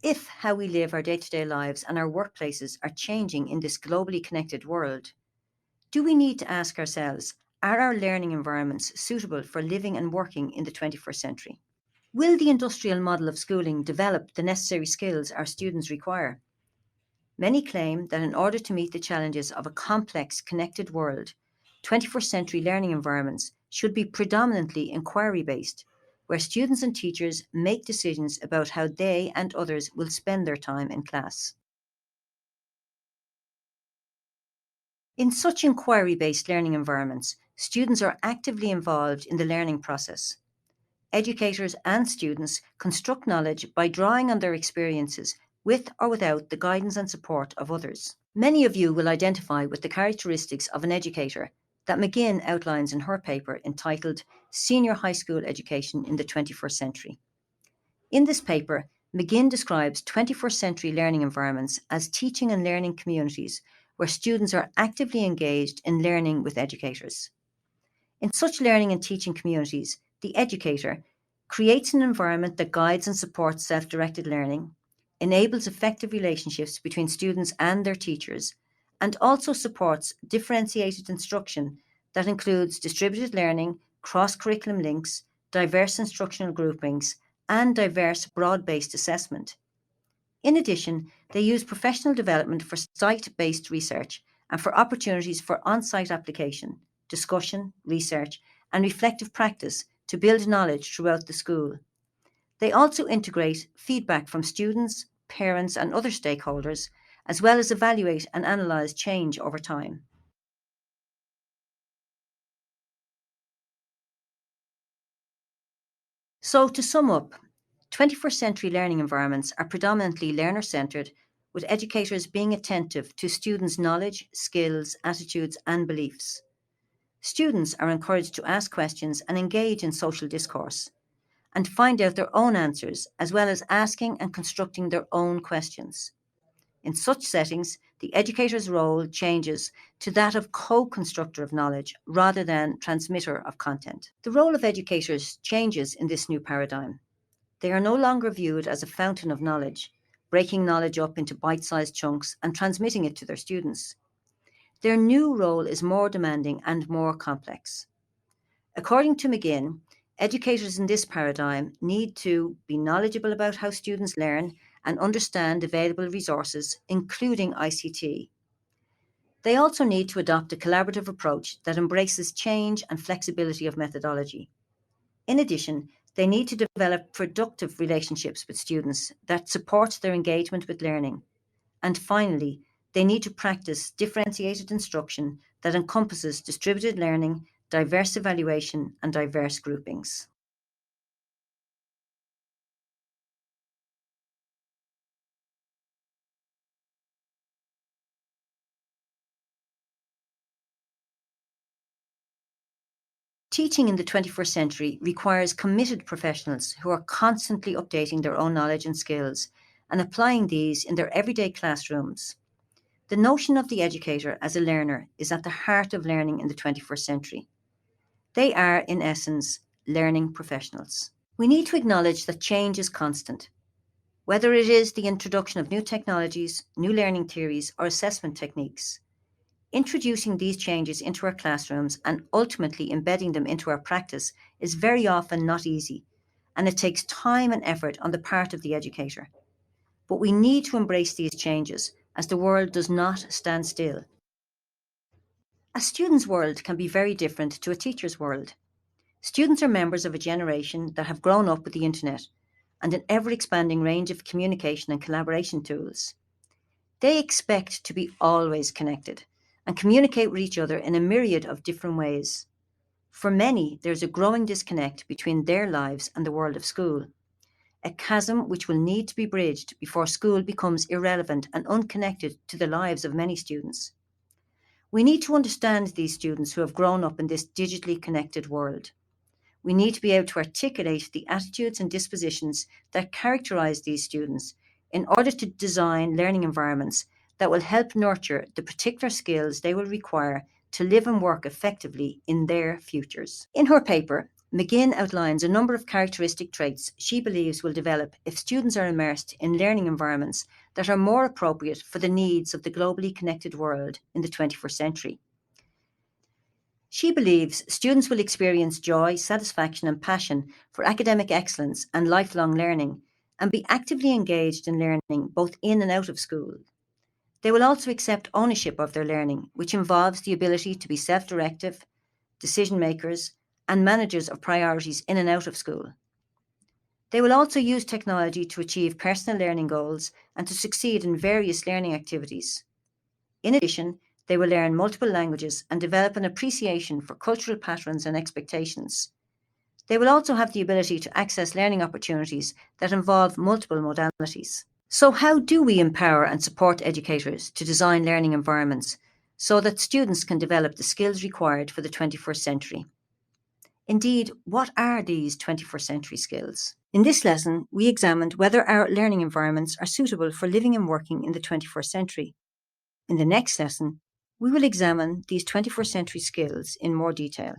If how we live our day-to-day lives and our workplaces are changing in this globally connected world, do we need to ask ourselves, are our learning environments suitable for living and working in the 21st century? Will the industrial model of schooling develop the necessary skills our students require? Many claim that in order to meet the challenges of a complex, connected world, 21st century learning environments should be predominantly inquiry based, where students and teachers make decisions about how they and others will spend their time in class. In such inquiry based learning environments, students are actively involved in the learning process. Educators and students construct knowledge by drawing on their experiences with or without the guidance and support of others. Many of you will identify with the characteristics of an educator that McGinn outlines in her paper entitled Senior High School Education in the 21st Century. In this paper, McGinn describes 21st century learning environments as teaching and learning communities where students are actively engaged in learning with educators. In such learning and teaching communities, the educator creates an environment that guides and supports self-directed learning, enables effective relationships between students and their teachers, and also supports differentiated instruction that includes distributed learning, cross-curriculum links, diverse instructional groupings, and diverse broad-based assessment. In addition, they use professional development for site-based research and for opportunities for on-site application, discussion, research, and reflective practice to build knowledge throughout the school. They also integrate feedback from students, parents, and other stakeholders, as well as evaluate and analyse change over time. So, to sum up, 21st century learning environments are predominantly learner centred, with educators being attentive to students' knowledge, skills, attitudes, and beliefs. Students are encouraged to ask questions and engage in social discourse, and find out their own answers, as well as asking and constructing their own questions. In such settings, the educator's role changes to that of co-constructor of knowledge rather than transmitter of content. The role of educators changes in this new paradigm. They are no longer viewed as a fountain of knowledge, breaking knowledge up into bite-sized chunks and transmitting it to their students. Their new role is more demanding and more complex. According to McGinn, educators in this paradigm need to be knowledgeable about how students learn and understand available resources, including ICT. They also need to adopt a collaborative approach that embraces change and flexibility of methodology. In addition, they need to develop productive relationships with students that support their engagement with learning. And finally, they need to practice differentiated instruction that encompasses distributed learning, diverse evaluation, and diverse groupings. Teaching in the 21st century requires committed professionals who are constantly updating their own knowledge and skills and applying these in their everyday classrooms. The notion of the educator as a learner is at the heart of learning in the 21st century. They are, in essence, learning professionals. We need to acknowledge that change is constant, whether it is the introduction of new technologies, new learning theories, or assessment techniques. Introducing these changes into our classrooms and ultimately embedding them into our practice is very often not easy, and it takes time and effort on the part of the educator. But we need to embrace these changes as the world does not stand still. A student's world can be very different to a teacher's world. Students are members of a generation that have grown up with the internet and an ever-expanding range of communication and collaboration tools. They expect to be always connected and communicate with each other in a myriad of different ways. For many, there's a growing disconnect between their lives and the world of school, a chasm which will need to be bridged before school becomes irrelevant and unconnected to the lives of many students. We need to understand these students who have grown up in this digitally connected world. We need to be able to articulate the attitudes and dispositions that characterize these students in order to design learning environments that will help nurture the particular skills they will require to live and work effectively in their futures. In her paper, McGinn outlines a number of characteristic traits she believes will develop if students are immersed in learning environments that are more appropriate for the needs of the globally connected world in the 21st century. She believes students will experience joy, satisfaction, and passion for academic excellence and lifelong learning, and be actively engaged in learning both in and out of school. They will also accept ownership of their learning, which involves the ability to be self-directive, decision makers, and managers of priorities in and out of school. They will also use technology to achieve personal learning goals and to succeed in various learning activities. In addition, they will learn multiple languages and develop an appreciation for cultural patterns and expectations. They will also have the ability to access learning opportunities that involve multiple modalities. So how do we empower and support educators to design learning environments so that students can develop the skills required for the 21st century? Indeed, what are these 21st century skills? In this lesson, we examined whether our learning environments are suitable for living and working in the 21st century. In the next lesson, we will examine these 21st century skills in more detail.